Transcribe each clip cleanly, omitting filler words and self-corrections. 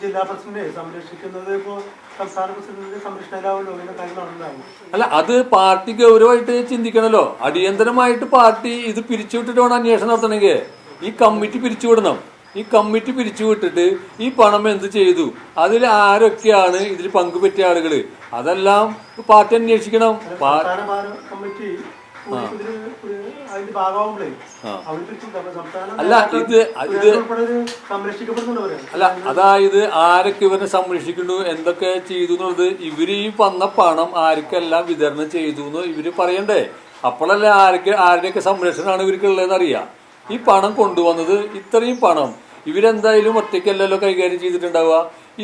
ജില്ലാ പ്രസിഡന്റ് സംരക്ഷിക്കുന്നത് ഇപ്പോ സംസ്ഥാന പ്രസിഡന്റിന്റെ സംരക്ഷണയിലാവല്ലോ ഇങ്ങനെ കാര്യങ്ങളുണ്ടാവും. അല്ല, അത് പാർട്ടി ഗൗരവമായിട്ട് ചിന്തിക്കണല്ലോ. അടിയന്തരമായിട്ട് പാർട്ടി ഇത് പിരിച്ചുവിട്ടിട്ട് വേണം അന്വേഷണം നടത്തണമെങ്കിൽ. ഈ കമ്മിറ്റി പിരിച്ചുവിടണം. ഈ കമ്മിറ്റി പിരിച്ചുവിട്ടിട്ട് ഈ പണം എന്ത് ചെയ്തു, അതിൽ ആരൊക്കെയാണ് ഇതിൽ പങ്കുപറ്റിയ ആളുകള്, അതെല്ലാം പാർട്ടി അന്വേഷിക്കണം. കമ്മിറ്റി അല്ല അതായത് ആരൊക്കെ ഇവരെ സംരക്ഷിക്കുന്നു, എന്തൊക്കെ ചെയ്തു എന്നുള്ളത് ഇവര് ഈ വന്ന പണം ആർക്കെല്ലാം വിതരണം ചെയ്തു എന്ന് ഇവര് പറയണ്ടേ. അപ്പോഴല്ലേ ആരുടെയൊക്കെ സംരക്ഷണമാണ് ഇവർക്കുള്ളതെന്ന് അറിയാം. ഈ പണം കൊണ്ടുവന്നത്, ഇത്രയും പണം ഇവരെന്തായാലും ഒറ്റയ്ക്കല്ലല്ലോ കൈകാര്യം ചെയ്തിട്ടുണ്ടാവുക.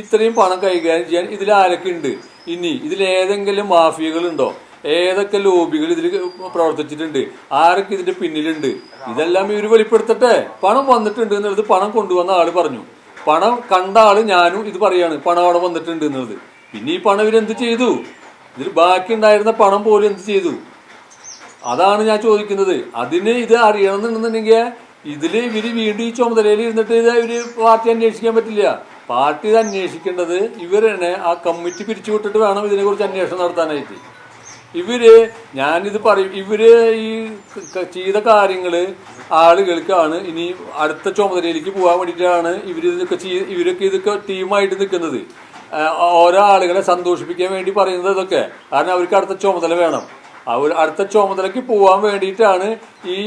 ഇത്രയും പണം കൈകാര്യം ചെയ്യാൻ ഇതിൽ ആരൊക്കെ ഉണ്ട്, ഇനി ഇതിലേതെങ്കിലും മാഫിയകളുണ്ടോ, ഏതൊക്കെ ലോബികൾ ഇതിൽ പ്രവർത്തിച്ചിട്ടുണ്ട്, ആരൊക്കെ ഇതിന്റെ പിന്നിലുണ്ട്, ഇതെല്ലാം ഇവർ വെളിപ്പെടുത്തട്ടെ. പണം വന്നിട്ടുണ്ട് എന്നുള്ളത് പണം കൊണ്ടുവന്ന ആള് പറഞ്ഞു. പണം കണ്ട ആള് ഞാനും ഇത് പറയാണ്, പണം അവിടെ വന്നിട്ടുണ്ട് എന്നുള്ളത്. പിന്നെ ഈ പണം ഇവരെന്ത് ചെയ്തു, ഇതിൽ ബാക്കി ഉണ്ടായിരുന്ന പണം പോലും എന്ത് ചെയ്തു, അതാണ് ഞാൻ ചോദിക്കുന്നത്. അതിന് ഇത് അറിയണമെന്നുണ്ടെന്നുണ്ടെങ്കിൽ ഇതില് ഇവര് വീണ്ടും ഈ ചുമതലയിൽ ഇരുന്നിട്ട് ഇത് ഇവര് പാർട്ടി അന്വേഷിക്കാൻ പറ്റില്ല. പാർട്ടി ഇത് അന്വേഷിക്കേണ്ടത് ഇവരെന്നെ ആ കമ്മിറ്റി പിരിച്ചുവിട്ടിട്ട് വേണം ഇതിനെക്കുറിച്ച് അന്വേഷണം നടത്താനായിട്ട്. ഞാനിത് പറയും, ഇവര് ഈ ചെയ്ത കാര്യങ്ങള് ആളുകൾക്കാണ് ഇനി അടുത്ത ചുമതലയിലേക്ക് പോകാൻ വേണ്ടിയിട്ടാണ് ഇവരൊക്കെ ഇതൊക്കെ ടീമായിട്ട് നിൽക്കുന്നത്. ഓരോ ആളുകളെ സന്തോഷിപ്പിക്കാൻ വേണ്ടി പറയുന്നത് ഇതൊക്കെ. കാരണം അവർക്ക് അടുത്ത ചുമതല വേണം. അടുത്ത ചുമതലയ്ക്ക് പോകാൻ വേണ്ടിയിട്ടാണ് ഈ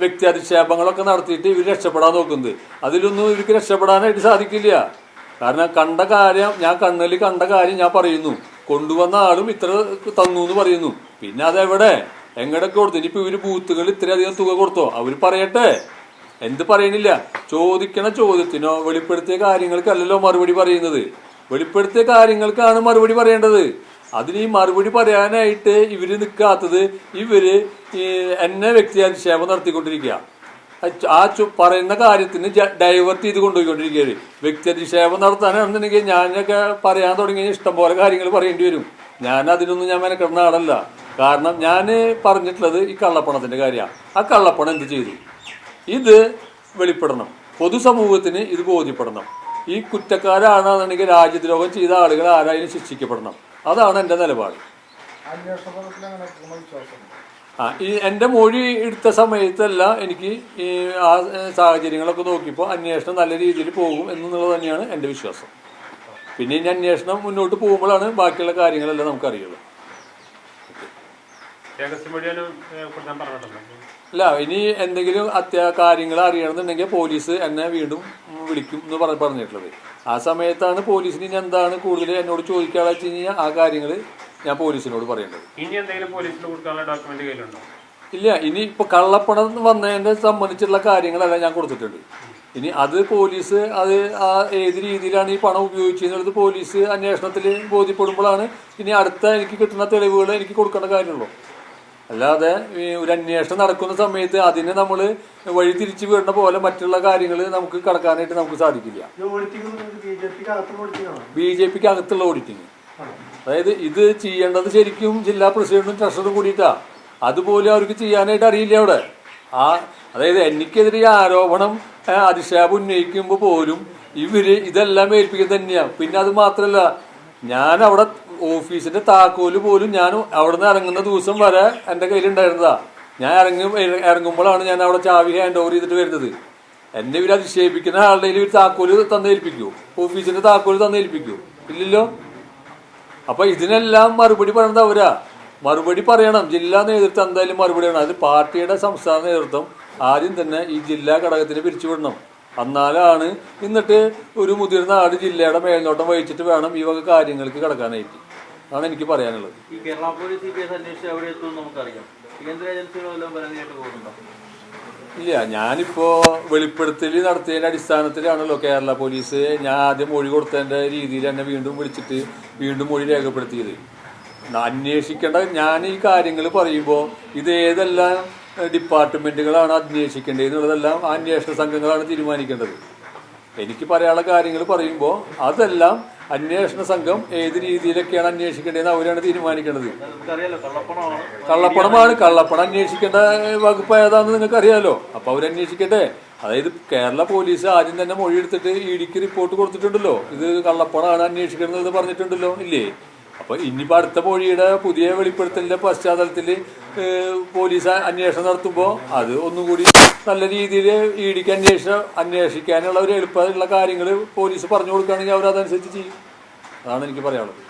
വ്യക്തി അധിക്ഷേപങ്ങളൊക്കെ നടത്തിയിട്ട് ഇവർ രക്ഷപ്പെടാൻ നോക്കുന്നത്. അതിലൊന്നും ഇവർക്ക് രക്ഷപ്പെടാനായിട്ട് സാധിക്കില്ല. കാരണം കണ്ട കാര്യം, ഞാൻ കണ്ണിൽ കണ്ട കാര്യം ഞാൻ പറയുന്നു, കൊണ്ടുവന്ന ആളും ഇത്ര തന്നു എന്ന് പറയുന്നു. പിന്നെ അതെവിടെ എങ്ങടൊക്കെ കൊടുത്തു, ഇനിയിപ്പോ ഇവര് ബൂത്തുകളിൽ ഇത്രയധികം തുക കൊടുത്തോ, അവര് പറയട്ടെ. എന്ത് പറയണില്ല, ചോദിക്കണ ചോദ്യത്തിനോ വെളിപ്പെടുത്തിയ കാര്യങ്ങൾക്കല്ലല്ലോ മറുപടി പറയുന്നത്. വെളിപ്പെടുത്തിയ കാര്യങ്ങൾക്കാണ് മറുപടി പറയേണ്ടത്. അതിന് ഈ മറുപടി പറയാനായിട്ട് ഇവര് നിൽക്കാത്തത്, ഇവര് എന്നെ വ്യക്തി അധിക്ഷേപം നടത്തിക്കൊണ്ടിരിക്കുക. ആ പറയുന്ന കാര്യത്തിന് ഡൈവേർട്ട് ചെയ്ത് കൊണ്ടുപോയിക്കൊണ്ടിരിക്കുകയാണ്. വ്യക്തി അധിക്ഷേപം നടത്താനാണെന്നുണ്ടെങ്കിൽ ഞാനൊക്കെ പറയാൻ തുടങ്ങിയ ഇഷ്ടംപോലെ കാര്യങ്ങൾ പറയേണ്ടി വരും. അതിനൊന്നും ഞാൻ മെനക്കെടുന്ന ആളല്ല. കാരണം ഞാൻ പറഞ്ഞിട്ടുള്ളത് ഈ കള്ളപ്പണത്തിന്റെ കാര്യമാണ്. ആ കള്ളപ്പണം എന്ത് ചെയ്തു, ഇത് വെളിപ്പെടണം, പൊതുസമൂഹത്തിന് ഇത് ബോധ്യപ്പെടണം. ഈ കുറ്റക്കാരാണെന്നുണ്ടെങ്കിൽ രാജ്യദ്രോഹം ചെയ്ത ആളുകൾ ആരായാലും ശിക്ഷിക്കപ്പെടണം. അതാണ് എൻ്റെ നിലപാട്. എൻ്റെ മൊഴി എടുത്ത സമയത്തല്ല എനിക്ക് ആ സാഹചര്യങ്ങളൊക്കെ നോക്കിയപ്പോൾ അന്വേഷണം നല്ല രീതിയിൽ പോകും എന്നുള്ളത് തന്നെയാണ് എൻ്റെ വിശ്വാസം. പിന്നെ ഇനി അന്വേഷണം മുന്നോട്ട് പോകുമ്പോഴാണ് ബാക്കിയുള്ള കാര്യങ്ങളെല്ലാം നമുക്കറിയുള്ളൂ. അല്ല, ഇനി എന്തെങ്കിലും കാര്യങ്ങൾ അറിയണമെന്നുണ്ടെങ്കിൽ പോലീസ് എന്നെ വീണ്ടും വിളിക്കും എന്ന് പറഞ്ഞിട്ടുള്ളത്. ആ സമയത്താണ് പോലീസിന് ഇനി എന്താണ് കൂടുതൽ എന്നോട് ചോദിക്കാതെ വെച്ച് കഴിഞ്ഞാൽ ആ കാര്യങ്ങൾ ഞാൻ പോലീസിനോട് പറയേണ്ടത്. ഇല്ല, ഇനി ഇപ്പൊ കള്ളപ്പണം വന്നതിനെ സംബന്ധിച്ചുള്ള കാര്യങ്ങളെല്ലാം ഞാൻ കൊടുത്തിട്ടുണ്ട്. ഇനി അത് പോലീസ് ഏത് രീതിയിലാണ് ഈ പണം ഉപയോഗിച്ചത് പോലീസ് അന്വേഷണത്തിൽ ബോധ്യപ്പെടുമ്പോഴാണ് ഇനി അടുത്ത എനിക്ക് കിട്ടുന്ന തെളിവുകൾ എനിക്ക് കൊടുക്കേണ്ട കാര്യമുള്ളൂ. അല്ലാതെ ഒരു അന്വേഷണം നടക്കുന്ന സമയത്ത് അതിനെ നമ്മൾ വഴി തിരിച്ചു വിടുന്ന പോലെ മറ്റുള്ള കാര്യങ്ങൾ നമുക്ക് കടക്കാനായിട്ട് നമുക്ക് സാധിക്കില്ല. BJPക്ക് അകത്തുള്ള ഓഡിറ്റിങ്, അതായത് ഇത് ചെയ്യേണ്ടത് ശരിക്കും ജില്ലാ പ്രസിഡന്റും ട്രഷററും കൂടിയിട്ടാ. അതുപോലെ അവർക്ക് ചെയ്യാനായിട്ട് അറിയില്ല അവിടെ. അതായത് എനിക്കെതിരെ ആരോപണം അധിക്ഷേപം ഉന്നയിക്കുമ്പോൾ പോലും ഇതെല്ലാം ഏൽപ്പിക്കുക തന്നെയാണ്. പിന്നെ അത് മാത്രല്ല, ഞാൻ അവിടെ ഓഫീസിന്റെ താക്കോല് പോലും ഞാൻ അവിടെ നിന്ന് ഇറങ്ങുന്ന ദിവസം വരെ എൻ്റെ കയ്യിലുണ്ടായിരുന്നതാ. ഞാൻ ഇറങ്ങുമ്പോഴാണ് ഞാൻ അവിടെ ചാവി ഹാൻഡ് ഓവർ ചെയ്തിട്ട് വരുന്നത്. എന്നെ ഇവർ അധിക്ഷേപിക്കുന്ന ആളുടെ ഇവർ താക്കോല് തന്നേൽപ്പിക്കൂ, ഓഫീസിന്റെ താക്കോല് തന്നേൽപ്പിക്കൂ? ഇല്ലല്ലോ. അപ്പൊ ഇതിനെല്ലാം മറുപടി പറയണത് അവരാ. മറുപടി പറയണം ജില്ലാ നേതൃത്വം, എന്തായാലും മറുപടി പറയണം. അത് പാർട്ടിയുടെ സംസ്ഥാന നേതൃത്വം ആദ്യം തന്നെ ഈ ജില്ലാ ഘടകത്തിന് പിരിച്ചുവിടണം. എന്നാലാണ് എന്നിട്ട് ഒരു മുതിർന്ന ആള് ജില്ലയുടെ മേൽനോട്ടം വഹിച്ചിട്ട് വേണം ഈ വക കാര്യങ്ങൾക്ക് കടക്കാനായിട്ട്. അതാണ് എനിക്ക് പറയാനുള്ളത്. ഈ കേരള പോലീസ് അന്വേഷിച്ച് എവിടെ എത്തും നമുക്കറിയാം. കേന്ദ്ര ഏജൻസികളെല്ലാം പരാതിയായിട്ട് പോകുന്നുണ്ടോ? ഇല്ല, ഞാനിപ്പോ വെളിപ്പെടുത്തൽ നടത്തിയതിന്റെ അടിസ്ഥാനത്തിലാണല്ലോ കേരള പോലീസ് ഞാൻ ആദ്യം മൊഴി കൊടുത്തതിന്റെ രീതിയിൽ എന്നെ വീണ്ടും വിളിച്ചിട്ട് വീണ്ടും മൊഴി രേഖപ്പെടുത്തിയത്. അന്വേഷിക്കേണ്ട ഞാൻ ഈ കാര്യങ്ങൾ പറയുമ്പോൾ ഇത് ഏതെല്ലാം ഡിപ്പാർട്ട്മെന്റുകളാണ് അന്വേഷിക്കേണ്ടത് എന്നുള്ളതെല്ലാം അന്വേഷണ സംഘങ്ങളാണ് തീരുമാനിക്കേണ്ടത്. എനിക്ക് പറയാനുള്ള കാര്യങ്ങൾ പറയുമ്പോൾ അതെല്ലാം അന്വേഷണ സംഘം ഏത് രീതിയിലൊക്കെയാണ് അന്വേഷിക്കേണ്ടതെന്ന് അവരാണ് തീരുമാനിക്കേണ്ടത്. കള്ളപ്പണം അന്വേഷിക്കേണ്ട വകുപ്പ് ഏതാണെന്ന് നിങ്ങൾക്ക് അറിയാലോ. അപ്പൊ അവരന്വേഷിക്കട്ടെ. അതായത് കേരള പോലീസ് ആദ്യം തന്നെ മൊഴിയെടുത്തിട്ട് ഇഡിക്ക് റിപ്പോർട്ട് കൊടുത്തിട്ടുണ്ടല്ലോ, ഇത് കള്ളപ്പണമാണ് അന്വേഷിക്കണമെന്ന് പറഞ്ഞിട്ടുണ്ടല്ലോ, ഇല്ലേ? അപ്പോൾ ഇനിയിപ്പോൾ അടുത്ത മൊഴിയുടെ പുതിയ വെളിപ്പെടുത്തലിൻ്റെ പശ്ചാത്തലത്തിൽ പോലീസ് അന്വേഷണം നടത്തുമ്പോൾ അത് ഒന്നുകൂടി നല്ല രീതിയിൽ ഇഡിക്ക് അന്വേഷിക്കാനുള്ള ഒരു എളുപ്പമുള്ള കാര്യങ്ങൾ പോലീസ് പറഞ്ഞു കൊടുക്കുകയാണെങ്കിൽ അവരതനുസരിച്ച് ചെയ്യും. അതാണ് എനിക്ക് പറയാനുള്ളത്.